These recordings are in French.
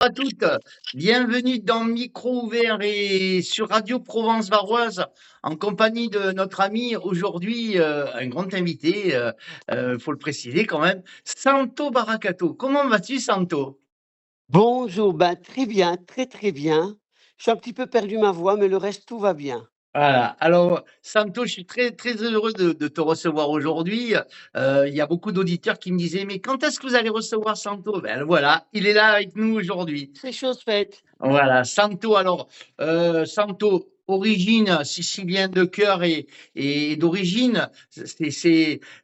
à toutes, bienvenue dans Micro ouvert et sur Radio Provence Varoise en compagnie de notre ami aujourd'hui, un grand invité, faut le préciser quand même, Santo Baracato. Comment vas-tu, Santo? Bonjour, ben, très bien, très, très bien. Je suis un petit peu perdu ma voix, mais le reste, tout va bien. Voilà. Alors, Santo, je suis très, très heureux de te recevoir aujourd'hui. Il y a beaucoup d'auditeurs qui me disaient, mais quand est-ce que vous allez recevoir Santo? Ben voilà, il est là avec nous aujourd'hui. C'est chose faite. Voilà, Santo. Alors, Santo, origine sicilienne de cœur et d'origine,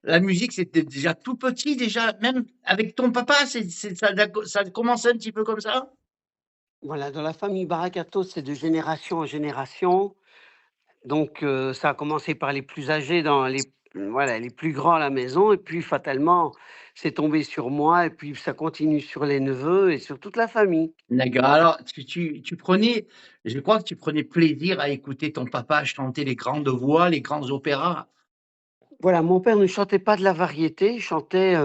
la musique, c'était déjà tout petit, déjà, même avec ton papa, ça a commencé un petit peu comme ça? Voilà, dans la famille Baracato, c'est de génération en génération. Donc, ça a commencé par les plus âgés voilà, les plus grands à la maison et puis fatalement, c'est tombé sur moi et puis ça continue sur les neveux et sur toute la famille. D'accord. Alors, je crois que tu prenais plaisir à écouter ton papa chanter les grandes voix, les grands opéras. Voilà, mon père ne chantait pas de la variété, il chantait,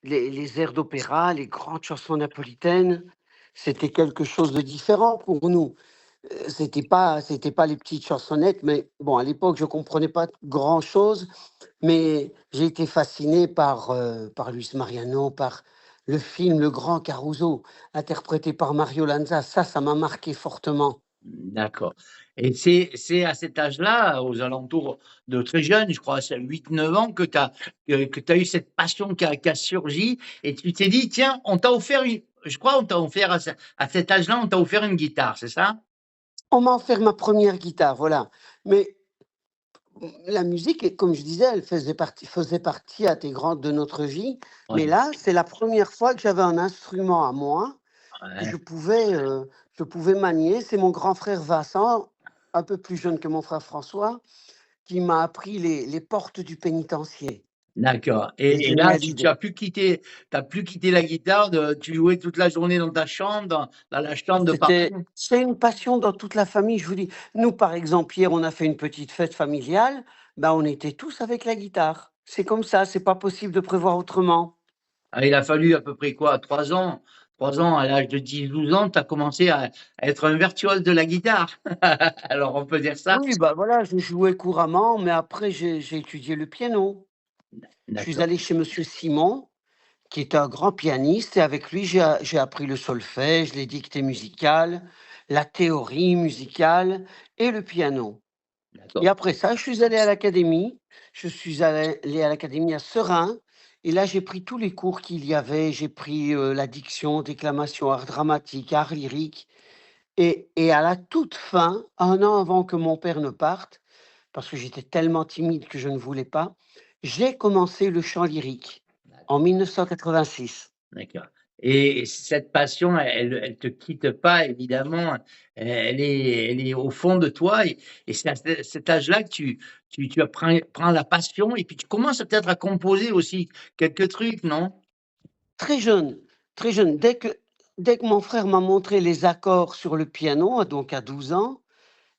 les airs d'opéra, les grandes chansons napolitaines. C'était quelque chose de différent pour nous. C'était pas les petites chansonnettes, mais bon, à l'époque, je comprenais pas grand-chose, mais j'ai été fasciné par Luis Mariano, par le film Le Grand Caruso, interprété par Mario Lanza. Ça m'a marqué fortement. D'accord. Et c'est à cet âge-là, aux alentours de très jeune, je crois, c'est 8, 9 ans, que tu as eu cette passion qui a surgi et tu t'es dit, tiens, je crois, on t'a offert à cet âge-là, on t'a offert une guitare, c'est ça? On m'a offert ma première guitare, voilà. Mais la musique, comme je disais, elle faisait partie intégrante de notre vie. Mais Oui. là, c'est la première fois que j'avais un instrument à moi que Ouais, je pouvais manier. C'est mon grand frère Vincent, un peu plus jeune que mon frère François, qui m'a appris les portes du pénitencier, d'accord. les Et là, Johnny tu Hallyday. as plus quitté la guitare, tu jouais toute la journée dans ta chambre, dans la chambre de papa. C'est une passion dans toute la famille, je vous dis. Nous, par exemple, hier, on a fait une petite fête familiale, ben, on était tous avec la guitare. C'est comme ça, c'est pas possible de prévoir autrement. Ah, il a fallu à peu près quoi? 3 ans? 3 ans, à l'âge de 10, 12 ans, tu as commencé à être un virtuose de la guitare. Alors on peut dire ça? Oui, bah, voilà, je jouais couramment, mais après j'ai étudié le piano. Je suis D'accord, allé chez monsieur Simon, qui est un grand pianiste et avec lui, j'ai appris le solfège, les dictées musicales, la théorie musicale et le piano. Et d'accord, après ça, je suis allé à l'académie. Je suis allé à l'académie à Serein et là, j'ai pris tous les cours qu'il y avait. J'ai pris, la diction, déclamation, art dramatique, art lyrique et à la toute fin, 1 an avant que mon père ne parte, parce que j'étais tellement timide que je ne voulais pas, j'ai commencé le chant lyrique en 1986. d'accord. Et cette passion, elle te quitte pas évidemment, elle est au fond de toi et c'est à cet âge-là que tu prends la passion et puis tu commences peut-être à composer aussi quelques trucs, non? Très jeune, très jeune, dès que mon frère m'a montré les accords sur le piano, donc à 12 ans,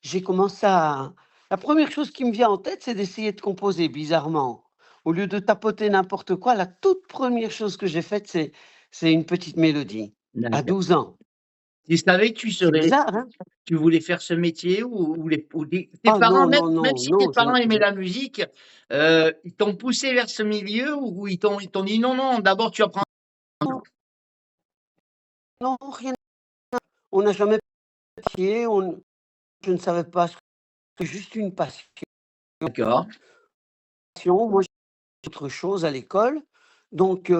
j'ai commencé à la première chose qui me vient en tête, c'est d'essayer de composer bizarrement. Au lieu de tapoter n'importe quoi, la toute première chose que j'ai faite, c'est une petite mélodie, à D'accord. 12 ans. Tu savais que C'est bizarre, hein? tu voulais faire ce métier ou tes Ah parents, non, même non, même non, si tes non, parents aimaient la musique, ils t'ont poussé vers ce milieu ou ils t'ont dit: «Non, non, d'abord tu apprends». non, rien. On n'a jamais pratiqué, je ne savais pas ce que c'est juste une passion. D'accord, Moi, j'ai autre chose à l'école, donc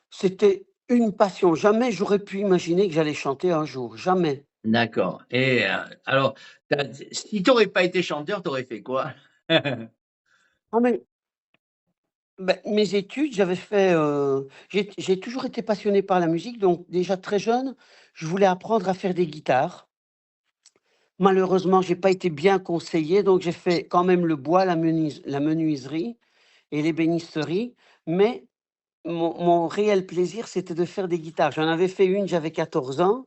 c'était une passion. Jamais j'aurais pu imaginer que j'allais chanter un jour, jamais. d'accord et alors si tu aurais pas été chanteur, tu aurais fait quoi? Ah mais mes études, j'avais fait, j'ai toujours été passionné par la musique, donc déjà très jeune, je voulais apprendre à faire des guitares. Malheureusement, j'ai pas été bien conseillé, donc j'ai fait quand même le bois, la menuiserie et l'ébénisterie, mais mon réel plaisir, c'était de faire des guitares. J'en avais fait une, j'avais 14 ans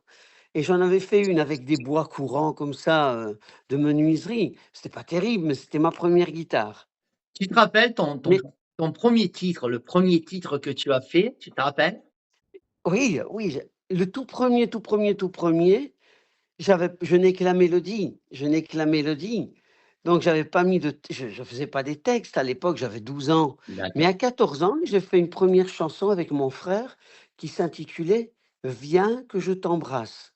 et j'en avais fait une avec des bois courants comme ça, de menuiserie. C'était pas terrible, mais c'était ma première guitare. Tu te rappelles Mais ton 1er titre, le premier titre que tu as fait, tu te rappelles? oui, oui, le tout premier, je n'ai que la mélodie, je n'ai que la mélodie. Donc j'avais pas mis de t je faisais pas des textes à l'époque, j'avais 12 ans. Mais D'accord, à 14 ans, j'ai fait une première chanson avec mon frère qui s'intitulait «Viens que je t'embrasse»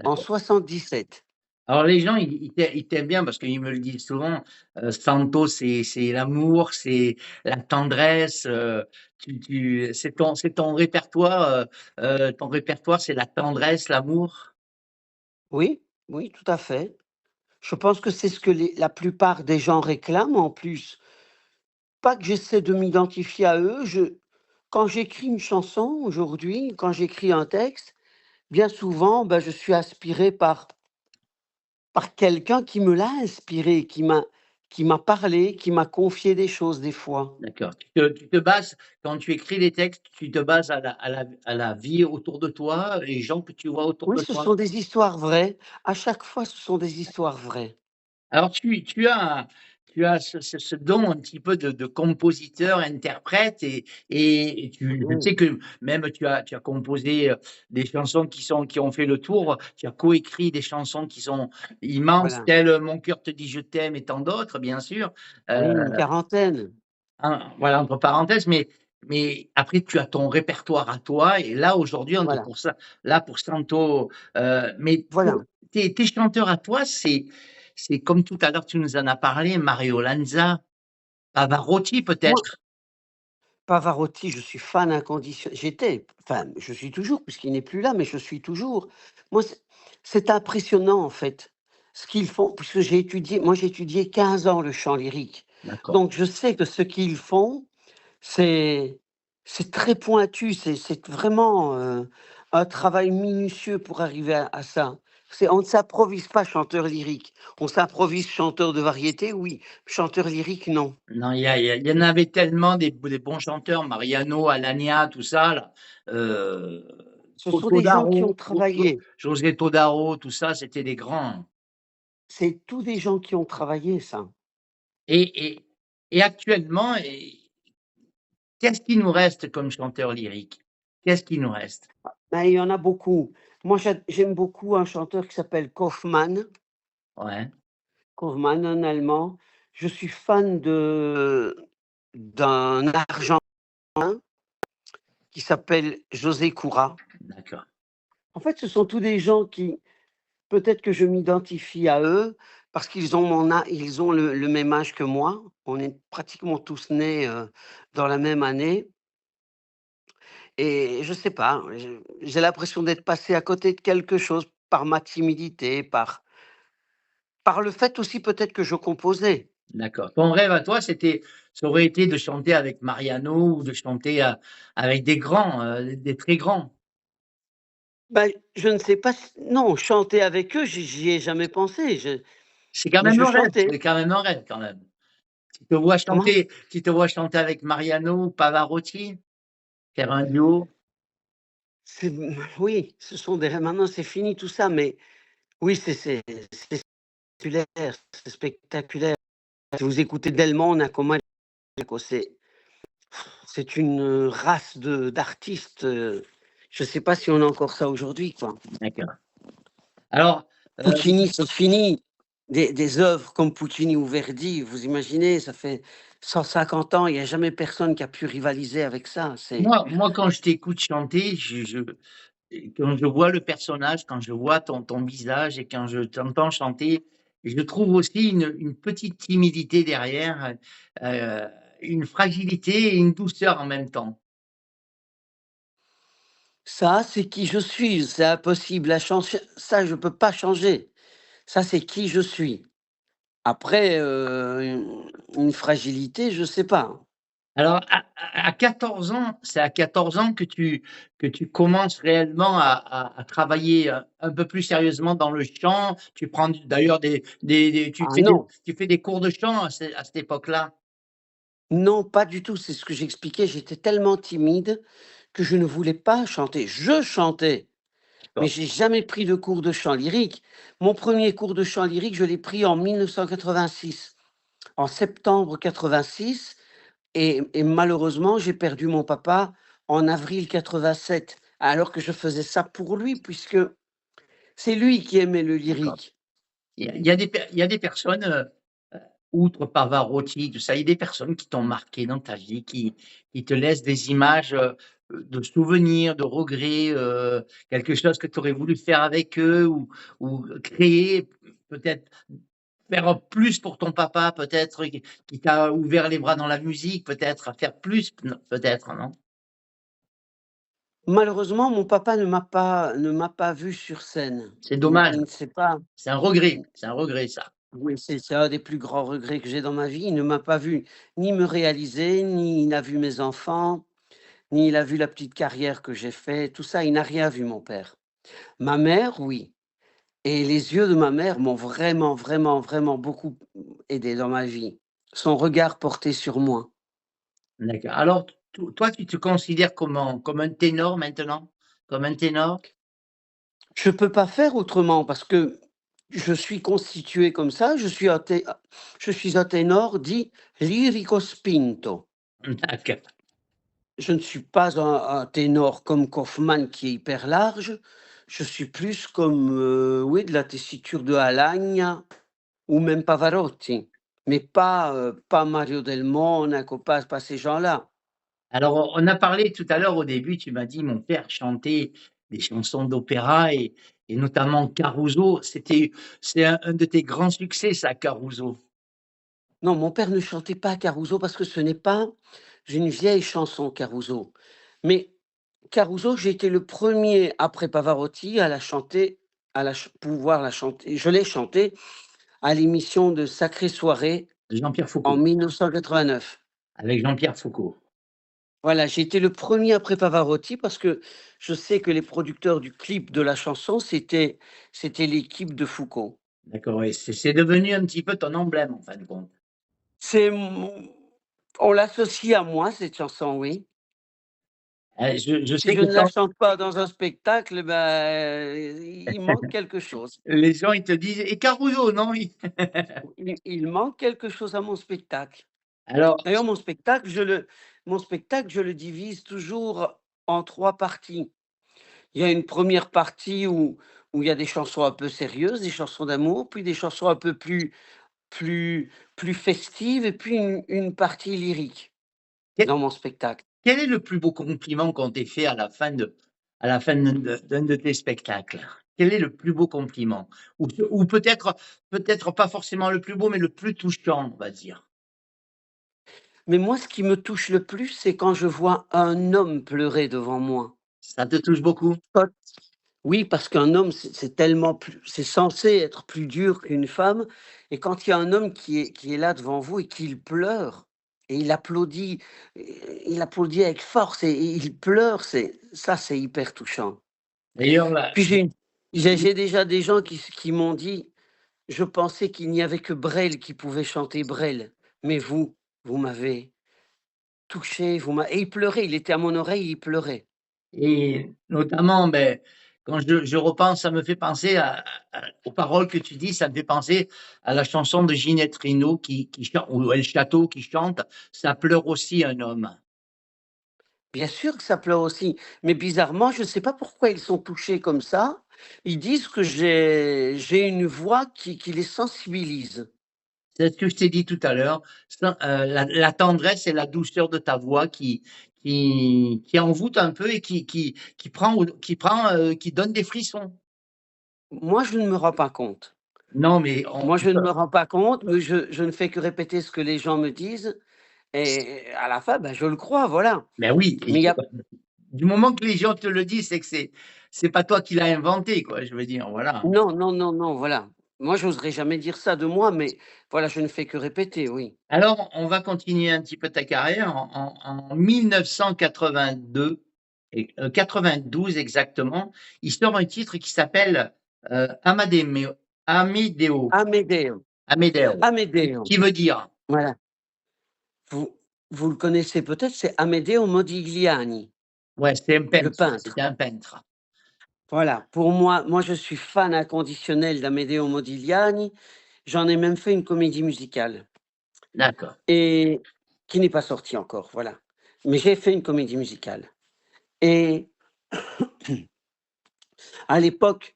en d'accord. 77. Alors les gens, ils t'aiment bien parce qu'ils me le disent souvent, Santo, c'est l'amour, c'est la tendresse, c'est ton répertoire, c'est la tendresse, l'amour? Oui, oui, tout à fait. Je pense que c'est ce que la plupart des gens réclament en plus. Pas que j'essaie de m'identifier à eux, quand j'écris une chanson aujourd'hui, quand j'écris un texte, bien souvent, je suis inspiré par quelqu'un qui me l'a inspiré, qui m'a parlé, qui m'a confié des choses des fois. D'accord. Tu te bases quand tu écris les textes, tu te bases à la vie autour de toi, les gens que tu vois autour Oui, de ce toi? sont des histoires vraies. À chaque fois, ce sont des histoires vraies. Alors tu as ce don un petit peu de compositeur, interprète et je Oui, sais que même tu as composé, des chansons qui ont fait le tour. Tu as coécrit des chansons qui sont immenses voilà. telles, «Mon cœur te dit je t'aime» et tant d'autres bien sûr. Oui, une quarantaine. Voilà entre parenthèses, mais après tu as ton répertoire à toi et là aujourd'hui on te Voilà, pour ça là pour Santo, mais voilà. pour tes chanteurs à toi, c'est comme tout à l'heure tu nous en as parlé, Mario Lanza, Pavarotti Moi, peut-être? Pavarotti, je suis fan inconditionnel. J'étais, enfin, je suis toujours, puisqu'il n'est plus là, mais je suis toujours. Moi, c'est impressionnant, en fait, ce qu'ils font, puisque j'ai étudié 15 ans le chant lyrique. D'accord, Donc, je sais que ce qu'ils font, c'est c'est très pointu, c'est vraiment, un travail minutieux pour arriver à ça. On ne s'improvise pas chanteur lyrique. On s'improvise chanteur de variété, oui, chanteur lyrique, non. non, il y en avait tellement des bons chanteurs, Mariano, Alagna, tout ça là, heu, Ce sont des gens qui ont Todaro, travaillé. José Todaro, tout ça, c'était des grands. C'est tous des gens qui ont travaillé ça. Et actuellement qu'est-ce qui nous reste comme chanteur lyrique? Qu'est-ce qui nous reste? Ben, il y en a beaucoup. Moi, j'aime beaucoup un chanteur qui s'appelle Kaufmann, Ouais, Kaufmann, un Allemand. Je suis fan d'un Argentin qui s'appelle José Coura. d'accord, En fait, ce sont tous des gens qui, peut-être que je m'identifie à eux parce qu'ils ont ils ont le même âge que moi. On est pratiquement tous nés, dans la même année. Et je sais pas, j'ai l'impression d'être passé à côté de quelque chose par ma timidité, par le fait aussi peut-être que je composais. d'accord. Ton rêve à toi, ça aurait été de chanter avec Mariano ou de chanter, avec des grands, des très grands? Je ne sais pas si non, chanter avec eux, j'y ai jamais pensé, C'est quand mais même je un rêve, chantais. c'est quand même un rêve quand même. Comment? Tu te vois chanter avec Mariano ou Pavarotti? Faire un duo? Oui, ce sont des rêves. Maintenant c'est fini tout ça, mais oui, c'est spectaculaire, c'est spectaculaire. Si vous écoutez Delmon, Nacoma, c'est une, race d'artistes, je ne sais pas si on a encore ça aujourd'hui, quoi. D'accord. Alors, Puccini, c'est fini. Des œuvres comme Puccini ou Verdi, vous imaginez, ça fait 150 ans, il y a jamais personne qui a pu rivaliser avec ça, moi quand je t'écoute chanter, et quand je vois le personnage, quand je vois ton visage et quand je t'entends chanter, je trouve aussi une petite timidité derrière, heu, une fragilité et une douceur en même temps. ça, c'est qui je suis, c'est impossible à changer, ça je peux pas changer. Ça, c'est qui je suis. Après, une fragilité, je sais pas. Alors à 14 ans, c'est à 14 ans que tu commences réellement à travailler, un peu plus sérieusement dans le chant. Tu prends d'ailleurs Ah non, tu fais des cours de chant à cette époque-là? non, pas du tout, c'est ce que j'expliquais, j'étais tellement timide que je ne voulais pas chanter. Je chantais, mais D'accord, j'ai jamais pris de cours de chant lyrique. Mon premier cours de chant lyrique, je l'ai pris en 1986, en septembre 86, et malheureusement, j'ai perdu mon papa en avril 87. alors que je faisais ça pour lui, puisque c'est lui qui aimait le D'accord. lyrique. Il y a des personnes, outre Pavarotti, tout ça, il y a des personnes qui t'ont marqué dans ta vie, qui te laissent des images, de souvenirs, de regrets, quelque chose que tu aurais voulu faire avec eux ou créer, peut-être faire plus pour ton papa, peut-être qui t'a ouvert les bras dans la musique, peut-être à faire plus, peut-être, non? Malheureusement, mon papa ne m'a pas vu sur scène. C'est Il dommage, ne sait pas. c'est un regret ça. Oui, c'est un des plus grands regrets que j'ai dans ma vie. Il ne m'a pas vu ni me réaliser, ni il n'a vu mes enfants, ni il a vu la petite carrière que j'ai fait. Tout ça, il n'a rien vu, mon père. Ma mère, oui. Et les yeux de ma mère m'ont vraiment, vraiment, vraiment beaucoup aidé dans ma vie. Son regard porté sur moi. D'accord. Alors, toi, tu te considères comment? Comme un ténor maintenant? Comme un ténor? Je peux pas faire autrement parce que je suis constitué comme ça. Je suis un ténor dit lirico spinto. D'accord. Je ne suis pas un ténor comme Kaufmann qui est hyper large. Je suis plus comme, oui, de la tessiture de Alagna ou même Pavarotti, mais pas Mario Del Monaco, pas ces gens-là. Alors, on a parlé tout à l'heure au début, tu m'as dit: «Mon père chantait des chansons d'opéra et notamment Caruso». C'est un de tes grands succès ça, Caruso? Non, mon père ne chantait pas Caruso parce que ce n'est pas une vieille chanson Caruso. Mais Caruso, j'ai été le premier après Pavarotti à la chanter, pouvoir la chanter. Je l'ai chantée à l'émission de Sacrée Soirée De Jean-Pierre en Foucault, 1989. avec Jean-Pierre Foucault. Voilà, j'ai été le premier après Pavarotti parce que je sais que les producteurs du clip de la chanson, c'était l'équipe de Foucault. D'accord, et c'est devenu un petit peu ton emblème en fin de compte. C'est mon On l'associe à moi cette chanson, oui. Je Si sais je que ne la quand chante pas dans un spectacle, ben, il manque quelque chose. les gens ils te disent: «Et Caruso, non?» Il manque quelque chose à mon spectacle. Alors, D'ailleurs, mon spectacle, je le divise toujours en 3 parties. Il y a une première partie où il y a des chansons un peu sérieuses, des chansons d'amour, puis des chansons un peu plus festives et puis une partie lyrique quel dans mon spectacle. quel est le plus beau compliment qu'on t'ait fait à la fin d'un de tes spectacles? Quel est le plus beau compliment? Ou peut-être pas forcément le plus beau, mais le plus touchant, on va dire? Mais moi, ce qui me touche le plus, c'est quand je vois un homme pleurer devant moi. Ça te touche beaucoup? Quand Oui, parce qu'un homme, c'est censé être plus dur qu'une femme, et quand il y a un homme qui est là devant vous et qu'il pleure et il applaudit avec force et il pleure, c'est hyper touchant. D'ailleurs là, Puis j'ai déjà des gens qui m'ont dit: «Je pensais qu'il n'y avait que Brel qui pouvait chanter Brel, mais vous m'avez touché, et il pleurait, il était à mon oreille, il pleurait». et notamment, beh, quand je repense, ça me fait penser aux paroles que tu dis, ça me fait penser à la chanson de Ginette Renaud qui chante ou El Château qui chante: «Ça pleure aussi un homme». Bien sûr que ça pleure aussi, mais bizarrement, je ne sais pas pourquoi ils sont touchés comme ça. Ils disent que j'ai une voix qui les sensibilise. C'est ce que je t'ai dit tout à l'heure, la tendresse et la douceur de ta voix qui envoûte un peu et qui donne des frissons. Moi, je ne me rends pas compte. Non, mais on Moi, je ne me rends pas compte, mais je ne fais que répéter ce que les gens me disent et à la fin, ben, je le crois, voilà. ben oui, Mais il y a du moment que les gens te le disent, c'est que c'est pas toi qui l'as inventé, quoi, je veux dire, voilà. Non, non, non, non, voilà. Moi, j'oserais jamais dire ça de moi, mais voilà, je ne fais que répéter, oui. Alors, on va continuer un petit peu ta carrière. En 1982 et 92 exactement, il sort un titre qui s'appelle, Amedeo, Amedeo, Amedeo, Amedeo, qui veut dire voilà. Vous vous le connaissez peut-être, c'est Amedeo Modigliani, ouais, c'est un le peintre, peintre. c'était un peintre. Voilà, pour moi, je suis fan inconditionnel d'Amedeo Modigliani. J'en ai même fait une comédie musicale D'accord. et qui n'est pas sortie encore, voilà. Mais j'ai fait une comédie musicale et À l'époque,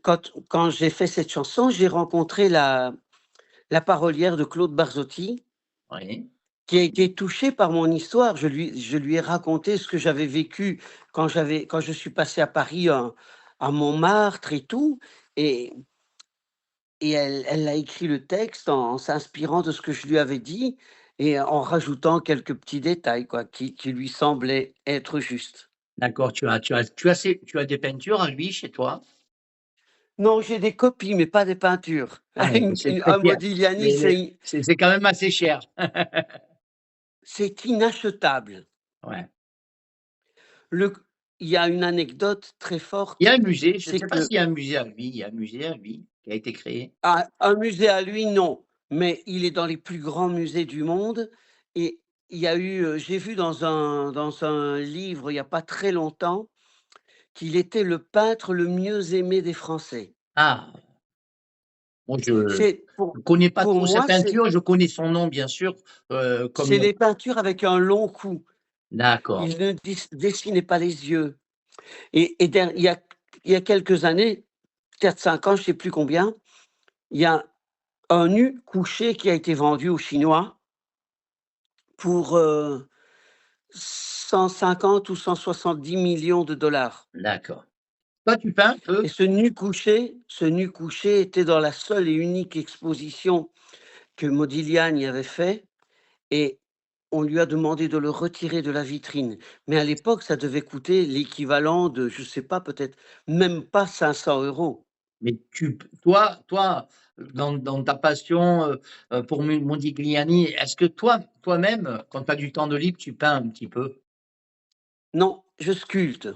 quand j'ai fait cette chanson, j'ai rencontré la parolière de Claude Barzotti, Oui. qui a été touchée par mon histoire. Je lui ai raconté ce que j'avais vécu quand je suis passé à Paris, à Montmartre et tout, et elle a écrit le texte en s'inspirant de ce que je lui avais dit et en rajoutant quelques petits détails, quoi, qui lui semblaient être justes. D'accord, tu as des peintures à lui chez toi? Non, j'ai des copies, mais pas des peintures. Ah, c'est très Un fier. Modigliani, Mais c'est quand même assez cher. c'est inachetable. Ouais. Le Il y a une anecdote très Il y a forte, un musée, je ne c'est sais pas que s'il y a un musée à lui, il y a un musée à lui qui a été créé. un musée à lui, non, mais il est dans les plus grands musées du monde et il y a eu, j'ai vu dans un livre il y a pas très longtemps qu'il était le peintre le mieux aimé des Français. Ah, moi C'est je connais pas pour trop sa moi, peinture, je connais son nom bien sûr, c'est comme les peintures avec un long cou. d'accord, Il ne dessinait pas les yeux et il y a quelques années, peut-être 5 ans, je ne sais plus combien, il y a un nu couché qui a été vendu aux Chinois pour, 150 ou 170 millions de dollars. d'accord. Toi tu peins un Et peu? ce nu couché était dans la seule et unique exposition que Modigliani avait fait et on lui a demandé de le retirer de la vitrine. Mais à l'époque, ça devait coûter l'équivalent de, je sais pas, peut-être même pas 500 €. Mais toi, dans ta passion, pour Modigliani, est-ce que toi-même, quand tu as du temps de libre, tu peins un petit peu? Non, je sculpte.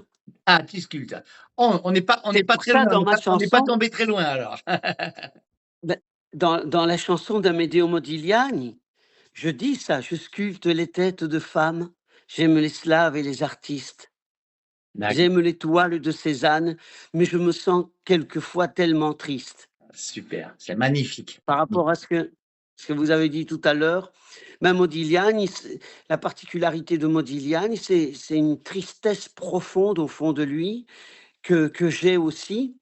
Ah, tu sculptes. Oh, on C'est n'est pas pour très ça loin, dans ma on n'est pas chanson, tombé très loin alors. bah, dans la chanson d'Amedeo Modigliani, je dis ça: «Je sculpte les têtes de femmes, j'aime les slaves et les artistes. D'accord, J'aime les toiles de Cézanne, mais je me sens quelquefois tellement triste». super, c'est magnifique. Par rapport à ce que vous avez dit tout à l'heure, Modigliani, la particularité de Modigliani, c'est une tristesse profonde au fond de lui que j'ai aussi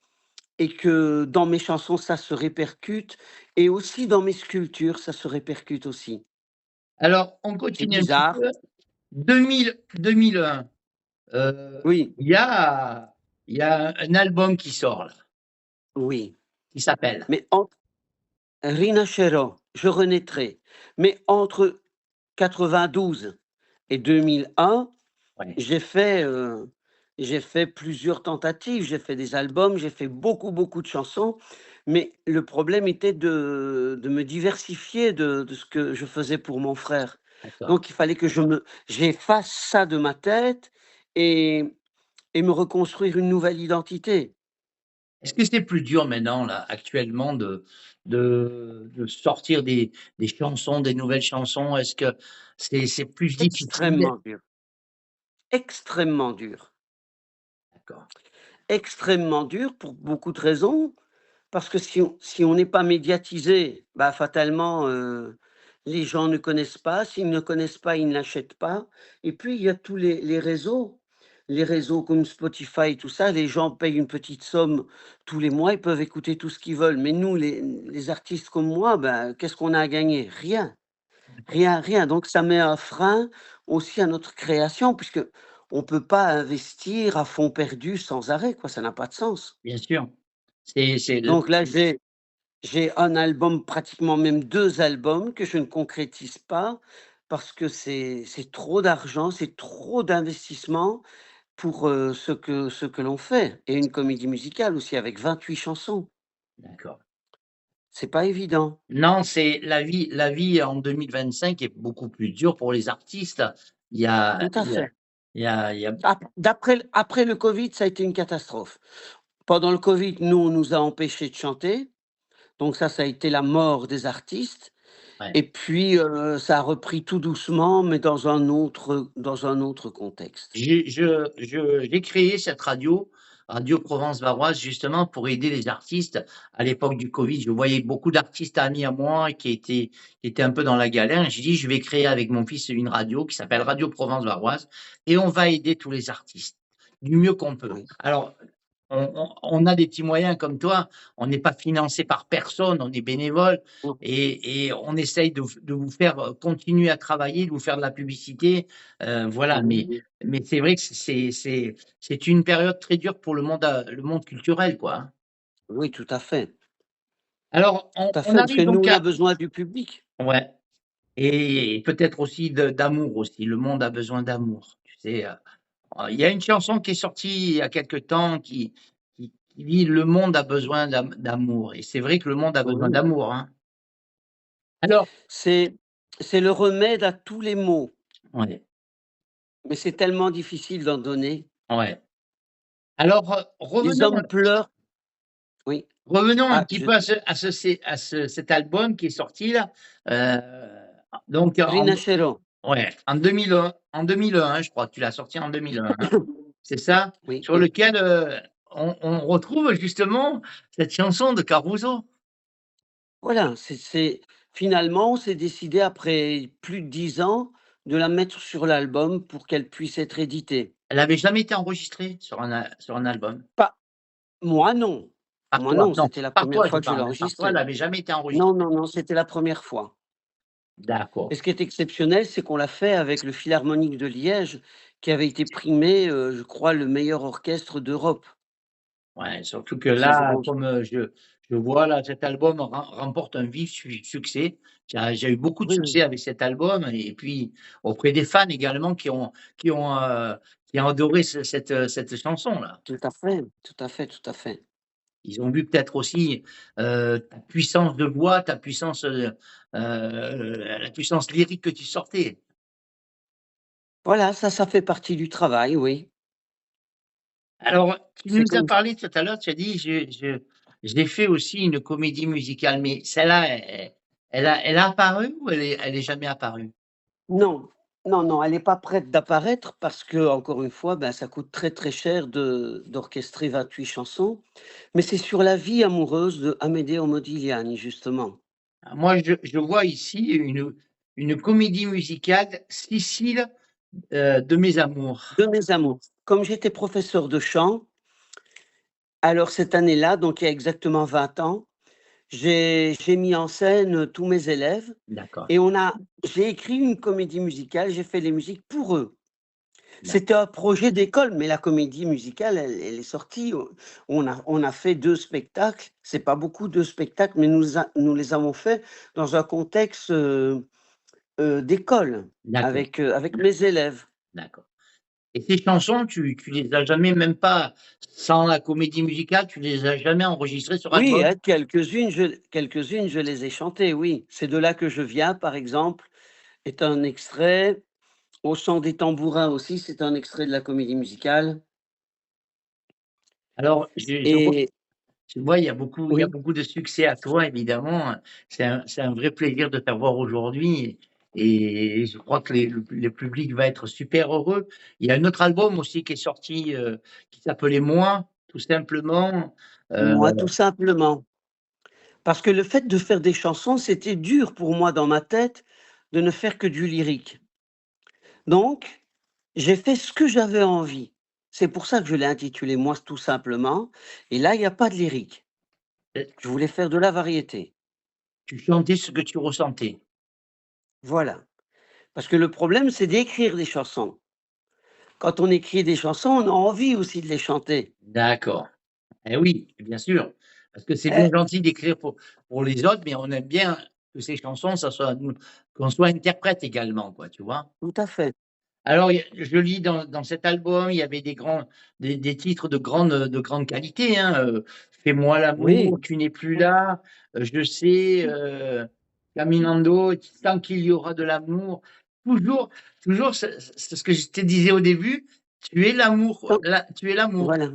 et que dans mes chansons, ça se répercute et aussi dans mes sculptures, ça se répercute aussi. Alors, on C'est continue un petit bizarre. peu. 2001, Oui, il y a un album qui sort là, oui, qui s'appelle mais rinascerò, je renaîtrai, mais entre 92 et 2001, ouais, J'ai fait, j'ai fait plusieurs tentatives, j'ai fait des albums, j'ai fait beaucoup, beaucoup de chansons, mais le problème était de me diversifier de ce que je faisais pour mon frère. d'accord. Donc il fallait que j'efface ça de ma tête et me reconstruire une nouvelle identité. Est-ce que c'est plus dur maintenant là, actuellement de sortir des chansons, des nouvelles chansons? Est-ce que c'est plus difficile? Extrêmement dur, extrêmement dur, D'accord, extrêmement dur pour beaucoup de raisons. Parce que si on n'est pas médiatisé, bah, fatalement, les gens ne connaissent pas. S'ils ne connaissent pas, ils n'achètent pas et puis il y a tous les réseaux. Les réseaux comme Spotify, tout ça, les gens payent une petite somme tous les mois, ils peuvent écouter tout ce qu'ils veulent. Mais nous, les artistes comme moi, ben, qu'est-ce qu'on a à gagner? Rien, d'accord. rien, rien. Donc ça met un frein aussi à notre création puisque on peut pas investir à fond perdu sans arrêt, quoi, ça n'a pas de sens. Bien sûr. C'est le Donc là, j'ai un album, pratiquement même 2 albums que je ne concrétise pas parce que c'est trop d'argent, c'est trop d'investissement pour, ce que l'on fait et une comédie musicale aussi avec 28 chansons. d'accord. C'est pas évident. Non, c'est la vie en 2025 est beaucoup plus dure pour les artistes. Il y a Tout à il y a fait. il y a Après le covid, ça a été une catastrophe. Pendant le covid, nous, on nous a empêchés de chanter, donc ça a été la mort des artistes. ouais. Et puis, ça a repris tout doucement, mais dans un autre contexte. J'ai créé cette radio, Radio Provence Varoise, justement pour aider les artistes. À l'époque du Covid, je voyais beaucoup d'artistes amis à moi qui étaient un peu dans la galère. J'ai dit: «Je vais créer avec mon fils une radio qui s'appelle Radio Provence Varoise et on va aider tous les artistes». du mieux qu'on peut. oui. Alors, on a des petits moyens comme toi, on n'est pas financé par personne, on est bénévole Mmh. et on essaye de vous faire, continuer à travailler, de vous faire de la publicité, voilà. Mais Oui, mais c'est vrai que c'est une période très dure pour le monde culturel, quoi, hein. oui, tout à fait. Alors Tout à on fait, parce que arrive nous, donc on a à besoin du public. ouais et peut-être aussi d'amour aussi, le monde a besoin d'amour, tu sais, il y a une chanson qui est sortie il y a quelque temps qui dit: «Le monde a besoin d'amour» et c'est vrai que le monde a besoin Oui. d'amour, hein. Alors C'est c'est le remède à tous les maux, ouais, mais c'est tellement difficile d'en donner. ouais. Alors, Les hommes pleurent oui. revenons un Ah, petit je peu à cet album qui est sorti là, heu, donc Rinascerò. ouais, en 2001, hein, je crois que tu l'as sorti en 2001, hein, c'est ça? Oui, Sur oui. lequel, on retrouve justement cette chanson de Caruso. Voilà, c'est finalement, on s'est décidé après plus de 10 ans de la mettre sur l'album pour qu'elle puisse être éditée. Elle avait jamais été enregistrée sur un album? Pas moi non, Par moi toi? non, Non, c'était la par première toi je fois que je parle, hein, par toi, elle l'enregistrais. avait jamais été Non, enregistrée. non, non, c'était la première fois et D'accord. ce qui est exceptionnel, c'est qu'on l'a fait avec le Philharmonique de Liège qui avait été primé, je crois, le meilleur orchestre d'Europe. Ouais, surtout que S'ils là, auront comme, je vois là, cet album remporte un vif succès. J'ai eu beaucoup de oui, oui, succès avec cet album et puis auprès des fans également qui ont, qui ont adoré cette chanson-là. tout à fait, tout à fait, tout à fait. Ils ont vu peut-être aussi, ta puissance de voix, ta puissance, la puissance lyrique que tu sortais. Voilà, ça fait partie du travail, oui. Alors, tu nous C'est as comme parlé tout à l'heure, tu as dit: j'ai fait aussi une comédie musicale», mais celle-là, elle a apparu ou elle est jamais apparue? non, non, non, elle n'est pas prête d'apparaître parce que encore une fois, ben, ça coûte très, très cher d'orchestrer 28 chansons, mais c'est sur la vie amoureuse de Amedeo Modigliani, justement. Moi, je vois ici une comédie musicale, Sicile, de mes amours. De mes amours. Comme j'étais professeur de chant, alors cette année-là, donc il y a exactement 20 ans, j'ai mis en scène tous mes élèves D'accord, et j'ai écrit une comédie musicale, j'ai fait les musiques pour eux. C'était d'accord, un projet d'école, mais la comédie musicale, elle est sortie. On a fait 2 spectacles. C'est pas beaucoup 2 spectacles, mais nous les avons faits dans un contexte, d'école d'accord, avec mes élèves. d'accord et ces chansons, tu les as jamais, même pas sans la comédie musicale, tu les as jamais enregistrées sur Oui, album? hein, quelques-unes, je les ai chantées, oui. C'est de là que je viens, par exemple, est un extrait. Au son des tambourins aussi, c'est un extrait de la comédie musicale Alors, je vois et tu vois, il y a oui, beaucoup de succès à toi évidemment, c'est un vrai plaisir de t'avoir aujourd'hui et je crois que le public va être super heureux. Il y a un autre album aussi qui est sorti, qui s'appelait «Moi», tout simplement, heu, moi, tout simplement. Parce que le fait de faire des chansons, c'était dur pour moi dans ma tête de ne faire que du lyrique. Donc, j'ai fait ce que j'avais envie. C'est pour ça que je l'ai intitulé Moi tout simplement. Et là, il y a pas de lyrique. Je voulais faire de la variété. tu chantais ce que tu ressentais. Voilà. Parce que le problème, c'est d'écrire des chansons. Quand on écrit des chansons, on a envie aussi de les chanter. D'accord. Eh oui, bien sûr, parce que c'est bien Eh, gentil d'écrire pour les autres, mais on aime bien que ces chansons, ça soit nous qu'on soit interprète également quoi, tu vois? tout à fait. Alors, il y a je lis dans cet album, il y avait des titres de grande qualité, hein, «Fais-moi l'amour», Oui. «Tu n'es plus là», «Je sais», «Caminando», «Tant qu'il y aura de l'amour». Toujours toujours c'est ce que je te disais au début, tu es l'amour, Tant- la tu es l'amour. voilà.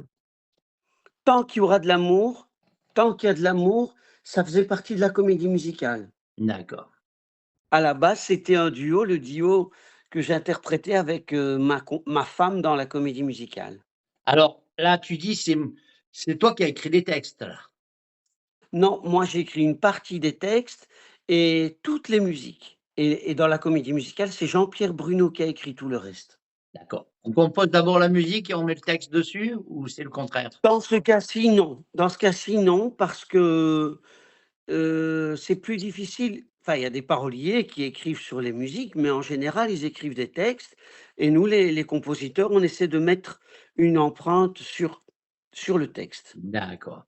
Tant qu'il y aura de l'amour, tant qu'il y a de l'amour, ça faisait partie de la comédie musicale. D'accord. À la base, c'était un duo, le duo que j'interprétais avec, ma femme dans la comédie musicale. Alors là, tu dis c'est toi qui as écrit les textes là? Non, moi j'ai écrit une partie des textes et toutes les musiques et dans la comédie musicale, c'est Jean-Pierre Bruno qui a écrit tout le reste. D'accord. On compose d'abord la musique et on met le texte dessus ou c'est le contraire? Dans ce cas-ci, non. Dans ce cas-ci, non, parce que, c'est plus difficile. Enfin, il y a des paroliers qui écrivent sur les musiques, mais en général, ils écrivent des textes et nous, les compositeurs, on essaie de mettre une empreinte sur le texte. D'accord.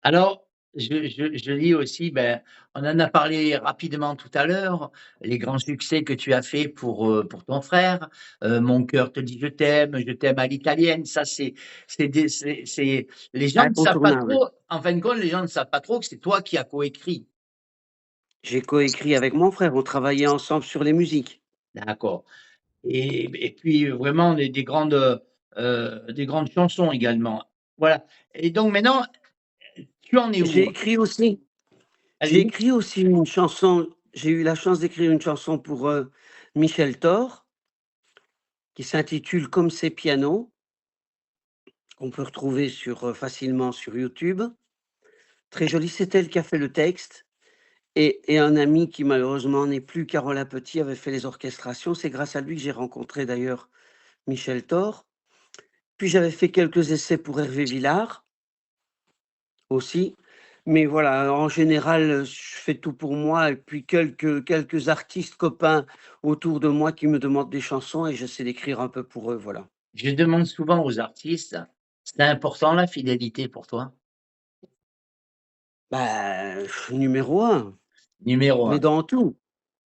Alors, je lis aussi, ben, on en a parlé rapidement tout à l'heure, les grands succès que tu as fait pour ton frère, «Mon cœur te dit je t'aime à l'italienne», ça c'est les gens ne savent pas Incontournable. trop, en fin de compte, les gens ne savent pas trop que c'est toi qui as coécrit. J'ai coécrit avec mon frère, on travaillait ensemble sur les musiques. D'accord et puis vraiment des grandes chansons également. Voilà et donc maintenant, tu en es J'ai où? écrit aussi j'ai Allez-y. écrit aussi une chanson, j'ai eu la chance d'écrire une chanson pour, Michel Thor, qui s'intitule «Comme ces pianos», qu'on peut retrouver facilement sur YouTube. Très jolie, c'est elle qui a fait le texte et un ami qui malheureusement n'est plus, Carola Petit, avait fait les orchestrations. C'est grâce à lui que j'ai rencontré d'ailleurs Michel Thor. Puis j'avais fait quelques essais pour Hervé Villard aussi. Mais voilà, en général, je fais tout pour moi et puis quelques artistes copains autour de moi qui me demandent des chansons et j'essaie d'écrire un peu pour eux, voilà. Je demande souvent aux artistes, c'est important la fidélité pour toi? Bah, numéro un, Numéro mais un, dans tout,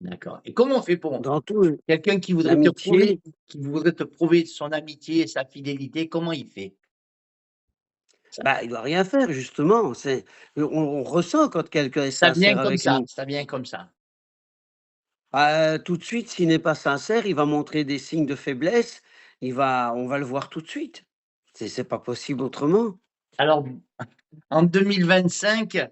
d'accord et comment on fait pour dans tout, quelqu'un l'amitié. qui voudrait te prouver son amitié et sa fidélité, comment il fait? Ça Bah, il doit rien faire justement, on ressent quand quelqu'un est sincère avec nous. ça vient comme ça. Bah, tout de suite, s'il n'est pas sincère, il va montrer des signes de faiblesse, on va le voir tout de suite. C'est pas possible autrement. Alors en 2025,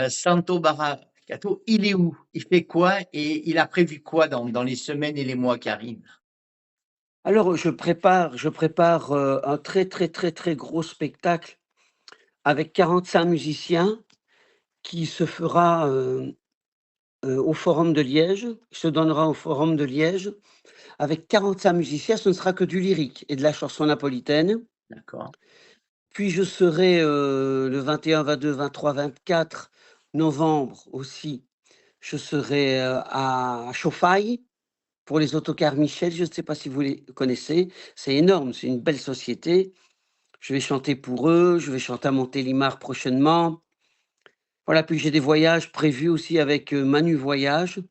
Santo Baracato, il est où? Il fait quoi et il a prévu quoi dans les semaines et les mois qui arrivent? Alors, je prépare, un très, très, très, très gros spectacle avec 45 musiciens qui se fera, au Forum de Liège, se donnera au Forum de Liège avec 45 musiciens, ce ne sera que du lyrique et de la chanson napolitaine. D'accord, Puis je serai, le 21, 22, 23, 24 novembre aussi, je serai, à Chauffailles pour les autocars Michel, je ne sais pas si vous les connaissez? C'est énorme, c'est une belle société. Je vais chanter pour eux, je vais chanter à Montélimar prochainement. Voilà, puis j'ai des voyages prévus aussi avec, Manu Voyage.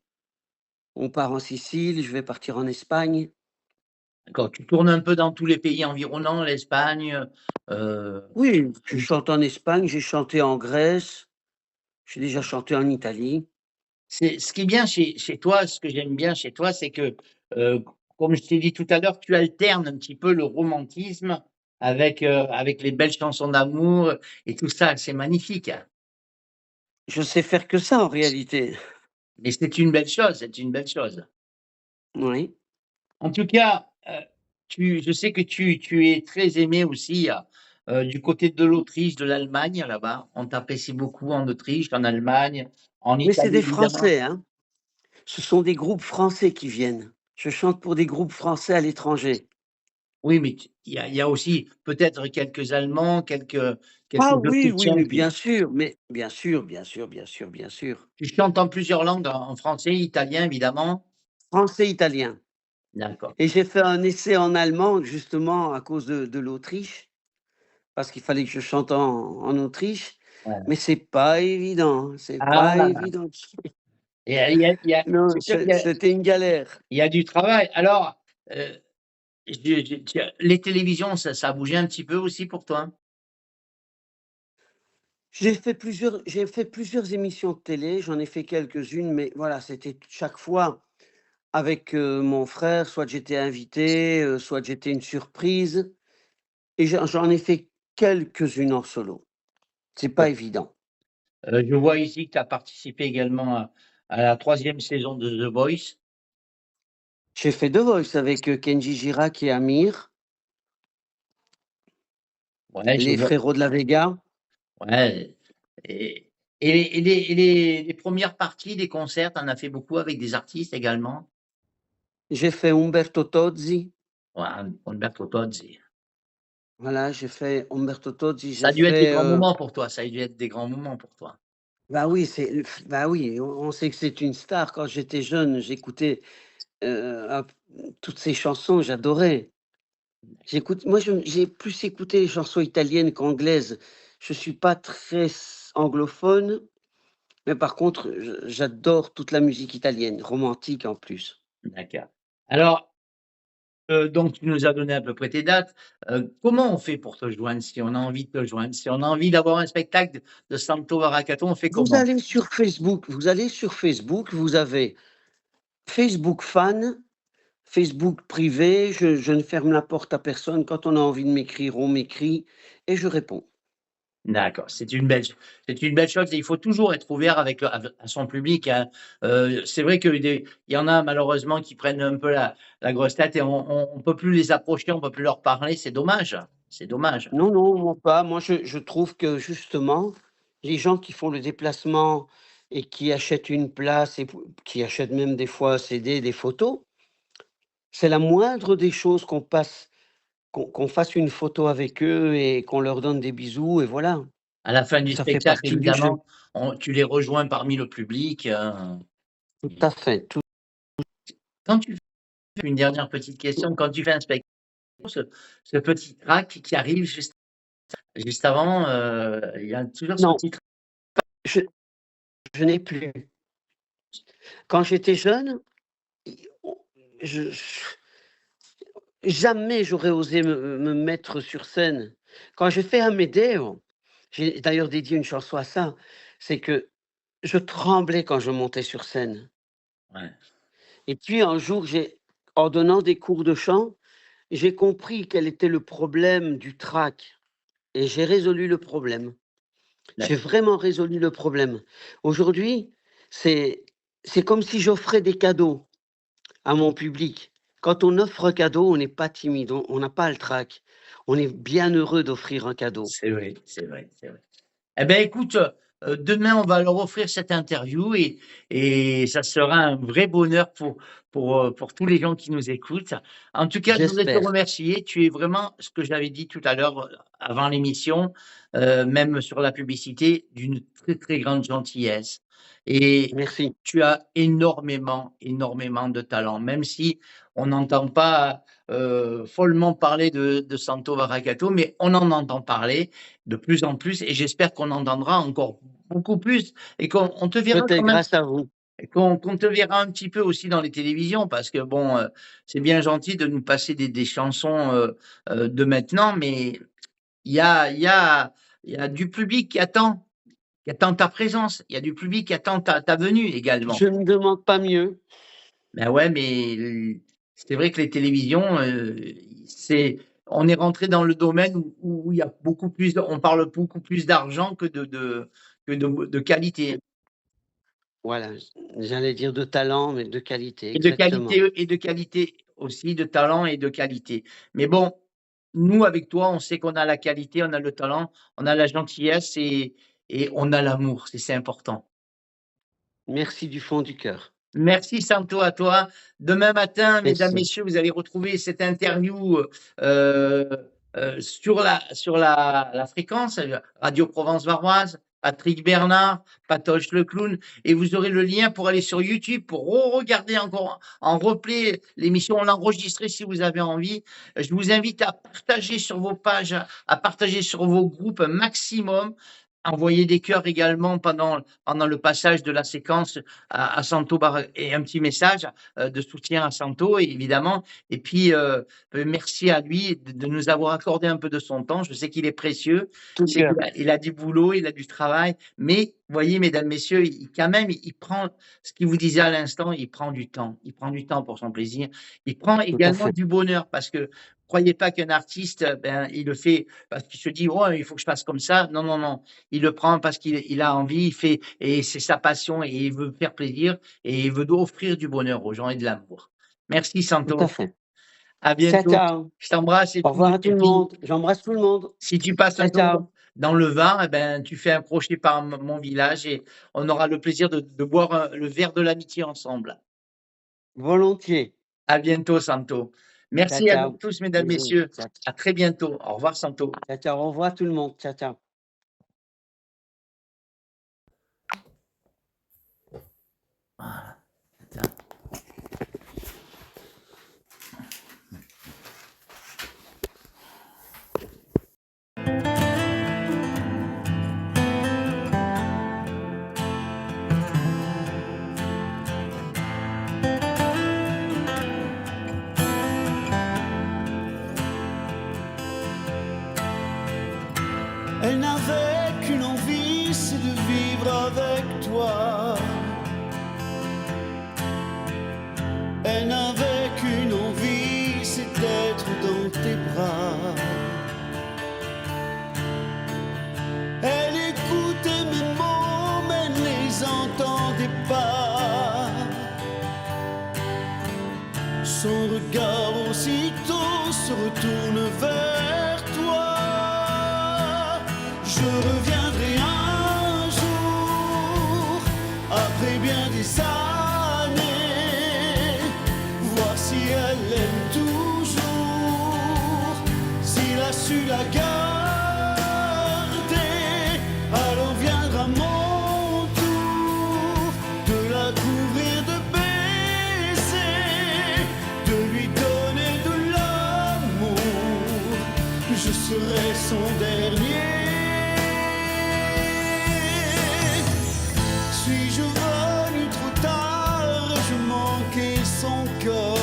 On part en Sicile, je vais partir en Espagne. d'accord. Tu tournes un peu dans tous les pays environnants, l'Espagne, Oui, je l'Italie. chante en Espagne, j'ai chanté en Grèce, j'ai déjà chanté en Italie. C'est ce qui est bien chez toi, ce que j'aime bien chez toi, c'est que, heu, comme je t'ai dit tout à l'heure, tu alternes un petit peu le romantisme avec les belles chansons d'amour et tout ça, c'est magnifique, hein. Je sais faire que ça en réalité. Mais c'est une belle chose, c'est une belle chose. Oui. En tout cas, tu je sais que tu es très aimé aussi, du côté de l'Autriche, de l'Allemagne, là-bas. On t'apprécie beaucoup en Autriche, en Allemagne, en Mais c'est Italie des évidemment. Français, hein. Ce sont des groupes français qui viennent. Je chante pour des groupes français à l'étranger. Oui, mais tu il y a aussi peut-être quelques Allemands, Ah quelques oui, oui, Autrichiens mais qui bien sûr, mais bien sûr, bien sûr, bien sûr, bien sûr. tu chantes en plusieurs langues, en français, italien évidemment? Français, italien D'accord, et j'ai fait un essai en allemand justement à cause de l'Autriche, parce qu'il fallait que je chante en Autriche, ouais. mais c'est pas évident, c'est pas Ah! évident. Et il y a Non, c'est sûr qu'il c'était une galère. y a du travail. Alors, je tu as les télévisions, ça a bougé un petit peu aussi pour toi? J'ai fait plusieurs émissions de télé, j'en ai fait quelques-unes, mais voilà, c'était chaque fois avec, mon frère, soit j'étais invité, soit j'étais une surprise et j'en ai fait quelques-unes en solo. C'est pas évident. Je vois ici que tu as participé également à la 3e saison de The Voice. J'ai fait The Voice avec, Kenji Girac et Amir, Ouais, je les vois frérots de la Vega. ouais et les 1res parties des concerts, tu en as fait beaucoup avec des artistes également? J'ai fait Umberto Tozzi, Ouais, Umberto Tozzi. Voilà, j'ai fait Umberto Tozzi, Ça j'ai a dû être des fait, grands moments pour toi, ça a dû être des grands moments pour toi. bah oui, bah oui, on sait que c'est une star. Quand j'étais jeune, j'écoutais, hop, toutes ces chansons, j'adorais. Moi, j'ai plus écouté les chansons italiennes qu'anglaises. Je suis pas très anglophone, mais par contre, j'adore toute la musique italienne, romantique en plus. D'accord. Alors, donc tu nous as donné à peu près tes dates. Comment on fait pour te joindre si on a envie de te joindre? Si on a envie d'avoir un spectacle de Santo Maracato, on fait comment? Vous allez sur Facebook, vous avez Facebook fan, Facebook privé, je ne ferme la porte à personne. Quand on a envie de m'écrire, on m'écrit et je réponds. D'accord, c'est une belle chose et il faut toujours être ouvert avec à son public, hein. C'est vrai que il y en a malheureusement qui prennent un peu la grosse tête et on peut plus les approcher, on peut plus leur parler, c'est dommage, c'est dommage. Non, non, moi pas. Moi, je trouve que justement, les gens qui font le déplacement et qui achètent une place et qui achètent même des fois CD, des photos, c'est la moindre des choses qu'on fasse une photo avec eux et qu'on leur donne des bisous et voilà. À la fin du Ça fait spectacle partie du jeu. évidemment, tu les rejoins parmi le public, Tout à fait, tout quand tu fais une dernière petite question, quand tu fais un spectacle, ce petit track qui arrive juste avant, il y a toujours ce non, petit track. je je n'ai plus. Quand j'étais jeune, i on je jamais j'aurais osé me mettre sur scène. Quand j'ai fait Amedeo, j'ai d'ailleurs dédié une chanson à ça, c'est que je tremblais quand je montais sur scène Ouais. et puis un jour, en donnant des cours de chant, j'ai compris quel était le problème du trac et j'ai résolu le problème. J'ai D'accord. vraiment résolu le problème. Aujourd'hui, c'est c'est comme si j'offrais des cadeaux à mon public. Quand on offre un cadeau, on n'est pas timide, on n'a pas le trac. On est bien heureux d'offrir un cadeau. C'est vrai, c'est vrai, c'est vrai. Eh ben, écoute, demain, on va leur offrir cette interview et ça sera un vrai bonheur pour tous les gens qui nous écoutent. En tout cas, je voudrais te J'espère. remercier. Tu es vraiment, ce que j'avais dit tout à l'heure, avant l'émission, même sur la publicité, d'une très, très grande gentillesse et Merci. tu as énormément, énormément de talent. Même si on n'entend pas, follement parler de Santo Varacatto, mais on en entend parler de plus en plus et j'espère qu'on entendra encore beaucoup plus et qu'on te verra quand Peut-être même grâce à vous. et qu'on te verra un petit peu aussi dans les télévisions parce que bon, c'est bien gentil de nous passer des chansons, de maintenant, mais il y a il y a il y a du public qui attend ta présence. Il y a du public qui attend ta venue également. Je ne demande pas mieux. Ben ouais, mais c'est vrai que les télévisions, c'est on est rentré dans le domaine où il y a beaucoup plus on parle beaucoup plus d'argent que de qualité Voilà, j'allais dire de talent, mais de qualité, et de exactement. qualité et de qualité aussi, de talent et de qualité. Mais bon, nous avec toi, on sait qu'on a la qualité, on a le talent, on a la gentillesse et on a l'amour, c'est important. Merci du fond du cœur. Merci Santo à toi. Demain matin, mesdames, Merci. messieurs, vous allez retrouver cette interview sur la fréquence Radio Provence Varoise, Patrick Bernard, Patoche le clown, et vous aurez le lien pour aller sur YouTube pour regarder encore en replay l'émission, l'enregistrer si vous avez envie. Je vous invite à partager sur vos pages, à partager sur vos groupes un maximum. Envoyer des cœurs également pendant le passage de la séquence à Santo et un petit message de soutien à Santo, évidemment. Et puis, merci à lui de nous avoir accordé un peu de son temps. Je sais qu'il est précieux. Tout Je sais cœur. qu'il a du boulot, il a du travail. Mais, voyez, mesdames, messieurs, quand même, il prend ce qu'il vous disait à l'instant, il prend du temps. Il prend du temps pour son plaisir. Il prend Tout à également fait. du bonheur parce que croyez pas qu'un artiste, ben, il le fait parce qu'il se dit, oh, il faut que je fasse comme ça. Non, non, non. Il le prend parce qu'il a envie, il fait, et c'est sa passion et il veut faire plaisir et il veut offrir du bonheur aux gens et de l'amour. Merci Tout à Santo. fait. À Ciao, bientôt. ciao. Je t'embrasse Au revoir à tout et le puis monde. J'embrasse tout le monde. si tu passes un Ciao, jour ciao. dans le Var, eh ben, tu fais un crochet par mon village et on aura le plaisir de boire le verre de l'amitié ensemble. Volontiers. À bientôt Santo. Ciao, Merci à vous ciao. tous, mesdames, Bisous. messieurs. Ciao, À très bientôt. Au revoir, Santo. ciao, ciao. Au revoir tout le monde. Ciao, ciao. Voilà. Tiens. Elle n'avait qu'une envie, c'est de vivre avec toi. Elle n'avait qu'une envie, c'est d'être dans tes bras. Elle écoutait mes mots, mais ne les entendait pas. Son regard aussitôt se retourne vers toi. Je reviendrai un jour, après bien des années, voir si elle aime toujours, s'il a su la garder. Alors viendra mon tour de la couvrir de baisers, de lui donner de l'amour. Je serai son dernier. Suis-je venu trop tard et je manquais son cœur?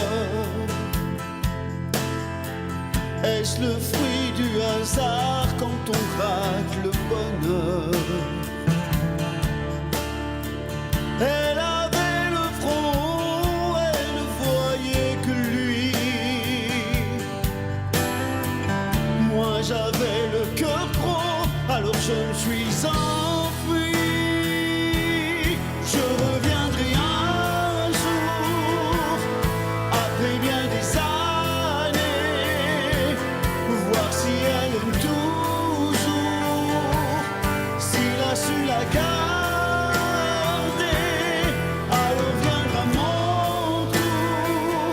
Est-ce le fruit du hasard quand on rate le bonheur? Elle avait le front, elle ne voyait que lui. Moi j'avais le cœur gros, alors je me suis enfui. Je reviendrai un jour, après bien des années, voir si elle aime toujours, s'il a su la garder. Alors viendra mon tour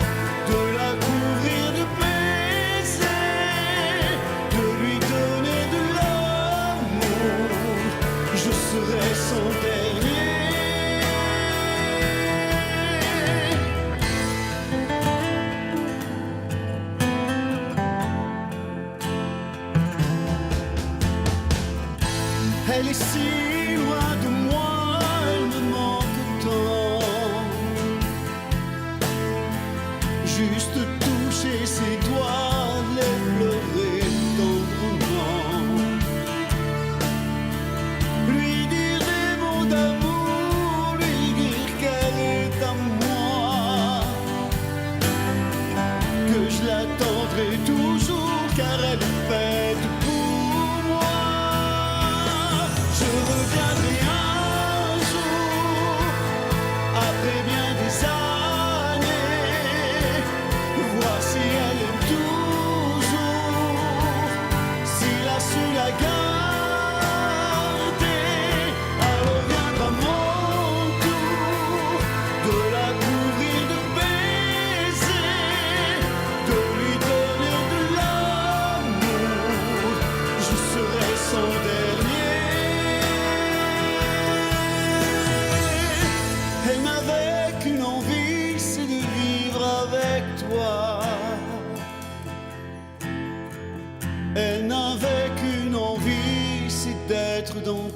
de la couvrir de baisers, de lui donner de l'amour. Je serai son dernier. Elle est si loin de moi, elle me manque tant. Juste toucher ses doigts, les pleurer tendrement. Lui dire des mots d'amour, lui dire qu'elle est à moi. Que je l'attendrai toujours car elle est faite pour moi. Je reviendrai un jour, après bien des années, voir si elle aime toujours, s'il a su la garder. Alors viendra mon tour de la couvrir de baisers, de lui donner de l'amour. Je serai son dernier. Elle n'avait qu'une envie, c'est de vivre avec toi. Elle n'avait qu'une envie, c'est d'être dans